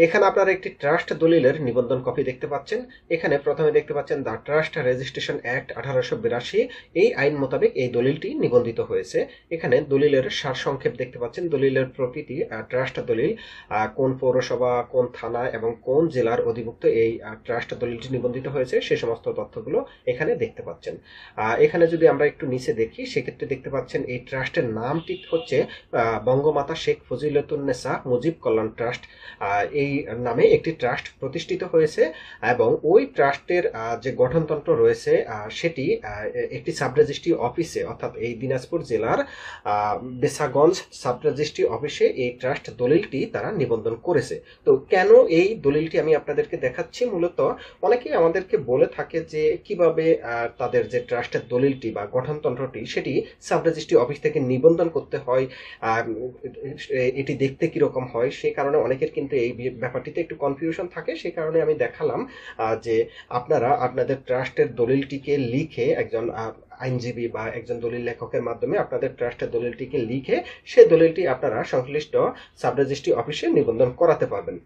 এখানে আপনারা একটি ট্রাস্ট দলিলের নিবন্ধন কপি দেখতে পাচ্ছেন। এখানে প্রথমে দেখতে পাচ্ছেন দ্য ট্রাস্ট রেজিস্ট্রেশন অ্যাক্ট 1882। এই আইন মোতাবেক এই দলিলটি নিবন্ধিত হয়েছে। এখানে দলিলের সারসংক্ষেপ দেখতে পাচ্ছেন। দলিলের প্রকৃতি, ট্রাস্ট দলিল, কোন পৌরসভা, কোন থানা এবং কোন জেলার অধিভুক্ত এই ট্রাস্ট দলিলটি নিবন্ধিত হয়েছে সে সমস্ত তথ্যগুলো এখানে দেখতে পাচ্ছেন। এখানে যদি আমরা একটু নিচে দেখি সেক্ষেত্রে দেখতে পাচ্ছেন এই ট্রাস্টের নামটি হচ্ছে বঙ্গমাতা শেখ ফজিলতুন্নেসা মুজিব কল্যাণ ট্রাস্ট। এই নামে একটি ট্রাস্ট প্রতিষ্ঠিত হয়েছে এবং ওই ট্রাস্টের যে গঠনতন্ত্র রয়েছে সেটি একটি সাব রেজিস্ট্রি অফিসে, অর্থাৎ এই দিনাজপুর জেলার বেসাগঞ্জ সাব রেজিস্ট্রি অফিসে এই ট্রাস্ট দলিলটি তারা নিবন্ধন করেছে। তো কেন এই দলিলটি আমি আপনাদেরকে দেখাচ্ছি, মূলত অনেকেই আমাদেরকে বলে থাকে যে কিভাবে তাদের যে ট্রাস্টের দলিলটি বা গঠনতন্ত্রটি সেটি সাব রেজিস্ট্রি অফিস থেকে নিবন্ধন করতে হয়, এটি দেখতে কিরকম হয়। সেই কারণে অনেকের কিন্তু এই ব্যাপারটিতে একটু কনফিউশন থাকে। সেই কারণে আমি দেখালাম যে আপনারা আপনাদের ট্রাস্টের দলিলটিকে লিখে একজন আইনজীবী বা একজন দলিল লেখকের মাধ্যমে আপনাদের ট্রাস্টের দলিলটিকে লিখে সেই দলিলটি আপনারা সংশ্লিষ্ট সাব রেজিস্ট্রি অফিসে নিবন্ধন করাতে পারবেন।